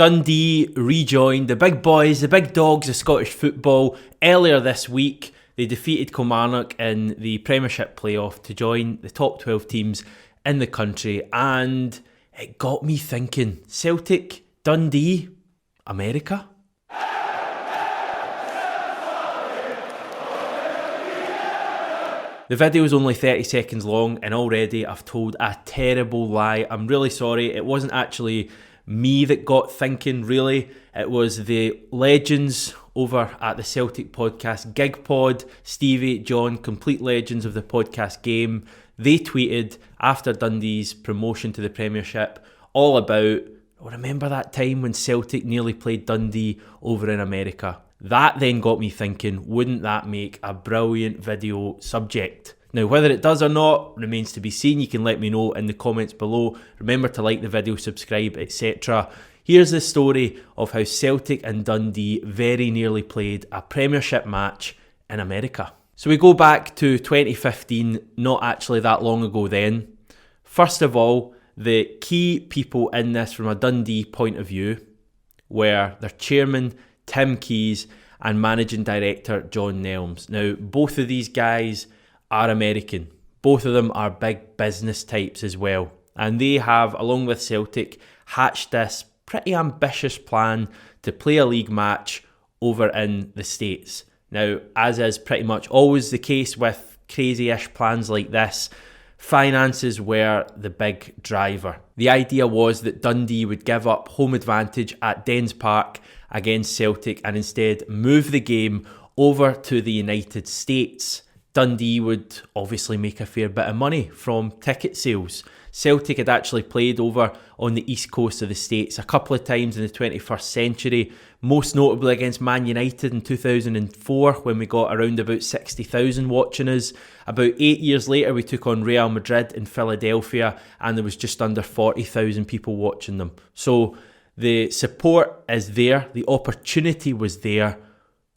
Dundee rejoined the big boys, the big dogs of Scottish football. Earlier this week, they defeated Kilmarnock in the Premiership playoff to join the top 12 teams in the country. And it got me thinking, Celtic, Dundee, America? The video is only 30 seconds long and already I've told a terrible lie. I'm really sorry. It wasn't actually me that got thinking, really. It was the legends over at the Celtic podcast, Gig Pod, Stevie, John, complete legends of the podcast game. They tweeted after Dundee's promotion to the Premiership all about, remember that time when Celtic nearly played Dundee over in America? That then got me thinking, wouldn't that make a brilliant video subject? Now, whether it does or not remains to be seen. You can let me know in the comments below. Remember to like the video, subscribe, etc. Here's the story of how Celtic and Dundee very nearly played a Premiership match in America. So we go back to 2015, not actually that long ago then. First of all, the key people in this from a Dundee point of view were their chairman, Tim Keyes, and managing director, John Nelms. Now, both of these guys are American. Both of them are big business types as well. And they have, along with Celtic, hatched this pretty ambitious plan to play a league match over in the States. Now, as is pretty much always the case with crazy-ish plans like this, finances were the big driver. The idea was that Dundee would give up home advantage at Dens Park against Celtic and instead move the game over to the United States. Dundee would obviously make a fair bit of money from ticket sales. Celtic had actually played over on the east coast of the States a couple of times in the 21st century, most notably against Man United in 2004 when we got around about 60,000 watching us. About 8 years later we took on Real Madrid in Philadelphia and there was just under 40,000 people watching them. So the support is there, the opportunity was there.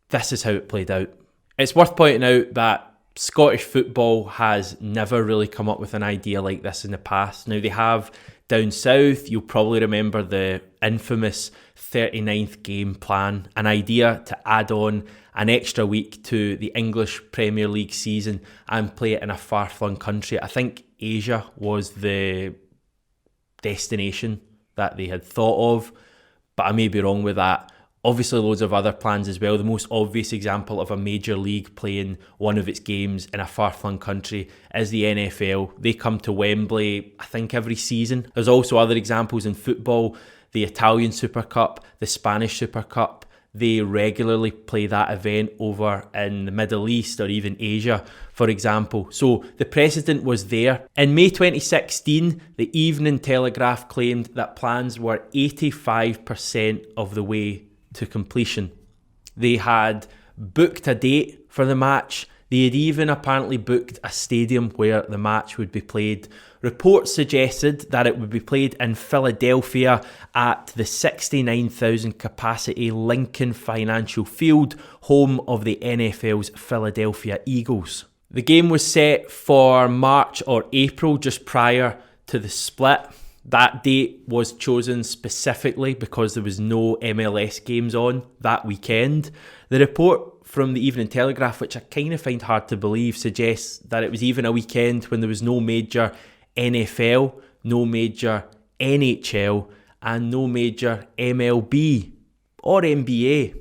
This is how it played out. It's worth pointing out that Scottish football has never really come up with an idea like this in the past. Now, they have down south. You'll probably remember the infamous 39th game plan, an idea to add on an extra week to the English Premier League season and play it in a far-flung country. I think Asia was the destination that they had thought of, but I may be wrong with that. Obviously loads of other plans as well. The most obvious example of a major league playing one of its games in a far-flung country is the NFL. They come to Wembley, I think, every season. There's also other examples in football, the Italian Super Cup, the Spanish Super Cup. They regularly play that event over in the Middle East or even Asia, for example. So the precedent was there. In May 2016, the Evening Telegraph claimed that plans were 85% of the way to completion. They had booked a date for the match. They had even apparently booked a stadium where the match would be played. Reports suggested that it would be played in Philadelphia at the 69,000 capacity Lincoln Financial Field, home of the NFL's Philadelphia Eagles. The game was set for March or April, just prior to the split. That date was chosen specifically because there was no MLS games on that weekend. The report from the Evening Telegraph, which I kind of find hard to believe, suggests that it was even a weekend when there was no major NFL, no major NHL, and no major MLB or NBA.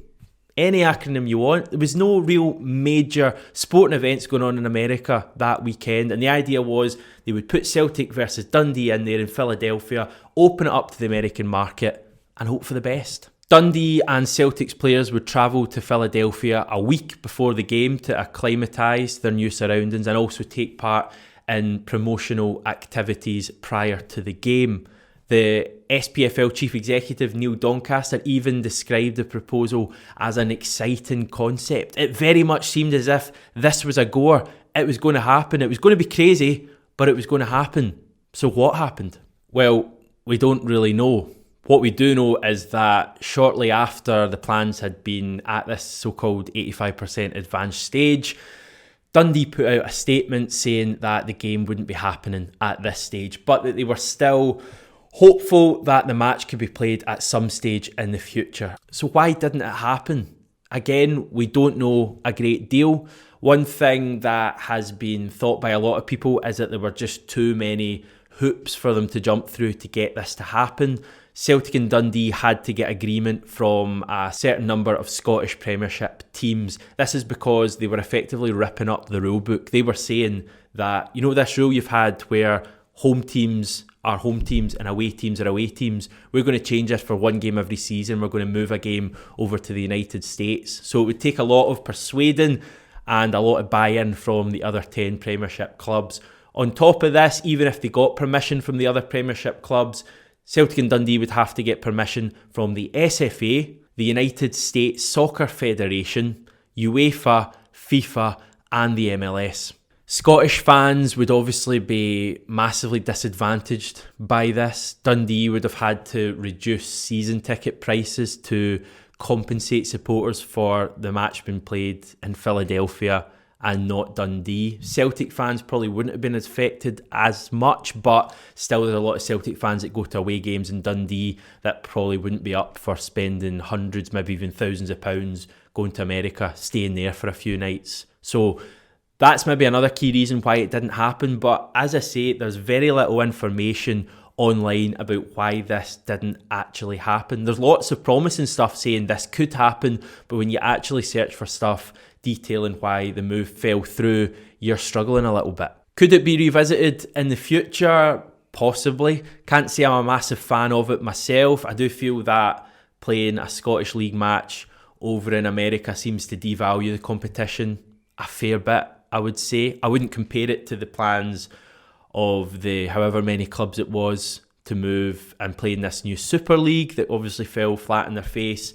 Any acronym you want. There was no real major sporting events going on in America that weekend, and the idea was they would put Celtic versus Dundee in there in Philadelphia, open it up to the American market, and hope for the best. Dundee and Celtic's players would travel to Philadelphia a week before the game to acclimatise their new surroundings and also take part in promotional activities prior to the game. The SPFL Chief Executive Neil Doncaster even described the proposal as an exciting concept. It very much seemed as if this was a goer. It was going to happen. It was going to be crazy, but it was going to happen. So what happened? Well, we don't really know. What we do know is that shortly after the plans had been at this so-called 85% advanced stage, Dundee put out a statement saying that the game wouldn't be happening at this stage, but that they were still hopeful that the match could be played at some stage in the future. So why didn't it happen? Again, we don't know a great deal. One thing that has been thought by a lot of people is that there were just too many hoops for them to jump through to get this to happen. Celtic and Dundee had to get agreement from a certain number of Scottish Premiership teams. This is because they were effectively ripping up the rule book. They were saying that, this rule you've had where home teams are home teams and away teams are away teams, we're going to change this for one game every season. We're going to move a game over to the United States. So it would take a lot of persuading and a lot of buy-in from the other 10 Premiership clubs. On top of this, even if they got permission from the other Premiership clubs, Celtic and Dundee would have to get permission from the SFA, the United States Soccer Federation, UEFA, FIFA and the MLS. Scottish fans would obviously be massively disadvantaged by this. Dundee would have had to reduce season ticket prices to compensate supporters for the match being played in Philadelphia and not Dundee. Celtic fans probably wouldn't have been affected as much, but still there's a lot of Celtic fans that go to away games in Dundee that probably wouldn't be up for spending hundreds, maybe even thousands of pounds going to America, staying there for a few nights. So that's maybe another key reason why it didn't happen. But as I say, there's very little information online about why this didn't actually happen. There's lots of promising stuff saying this could happen, but when you actually search for stuff detailing why the move fell through, you're struggling a little bit. Could it be revisited in the future? Possibly. Can't say I'm a massive fan of it myself. I do feel that playing a Scottish League match over in America seems to devalue the competition a fair bit, I would say. I wouldn't compare it to the plans of the however many clubs it was to move and play in this new Super League that obviously fell flat in their face.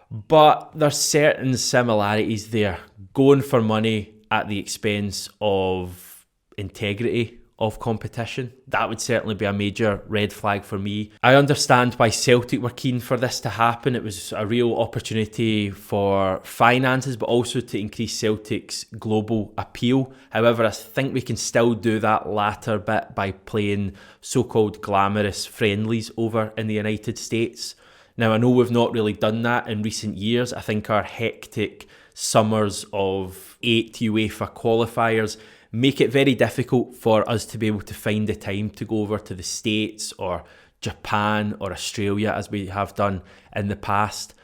But there's certain similarities there. Going for money at the expense of integrity of competition, that would certainly be a major red flag for me. I understand why Celtic were keen for this to happen. It was a real opportunity for finances, but also to increase Celtic's global appeal. However, I think we can still do that latter bit by playing so-called glamorous friendlies over in the United States. Now, I know we've not really done that in recent years. I think our hectic summers of 8 UEFA qualifiers make it very difficult for us to be able to find the time to go over to the States or Japan or Australia as we have done in the past.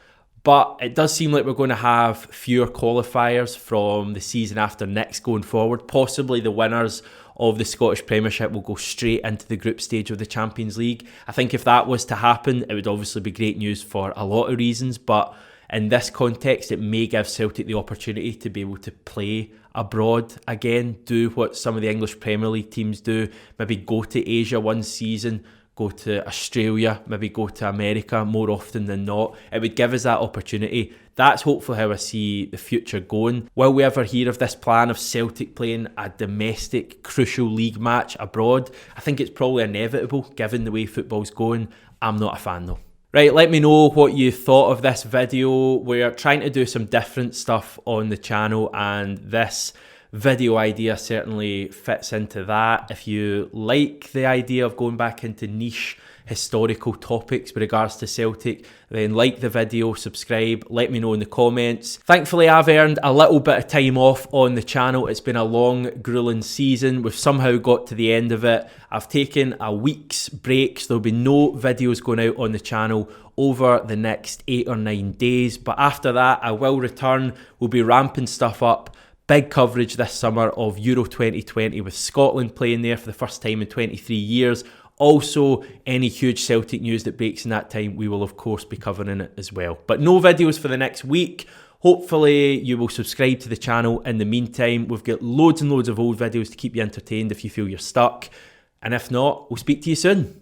But it does seem like we're going to have fewer qualifiers from the season after next going forward. Possibly the winners of the Scottish Premiership will go straight into the group stage of the Champions League. I think if that was to happen, it would obviously be great news for a lot of reasons, but in this context, it may give Celtic the opportunity to be able to play abroad again, do what some of the English Premier League teams do, maybe go to Asia one season, go to Australia, maybe go to America more often than not. It would give us that opportunity. That's hopefully how I see the future going. Will we ever hear of this plan of Celtic playing a domestic crucial league match abroad? I think it's probably inevitable given the way football's going. I'm not a fan though. Right, let me know what you thought of this video. We're trying to do some different stuff on the channel and this video idea certainly fits into that. If you like the idea of going back into niche historical topics with regards to Celtic, then like the video, subscribe, let me know in the comments. Thankfully, I've earned a little bit of time off on the channel. It's been a long, grueling season. We've somehow got to the end of it. I've taken a week's break, so there'll be no videos going out on the channel over the next 8 or 9 days. But after that, I will return. We'll be ramping stuff up. Big coverage this summer of Euro 2020 with Scotland playing there for the first time in 23 years. Also, any huge Celtic news that breaks in that time, we will of course be covering it as well. But no videos for the next week. Hopefully you will subscribe to the channel in the meantime. We've got loads and loads of old videos to keep you entertained if you feel you're stuck. And if not, we'll speak to you soon.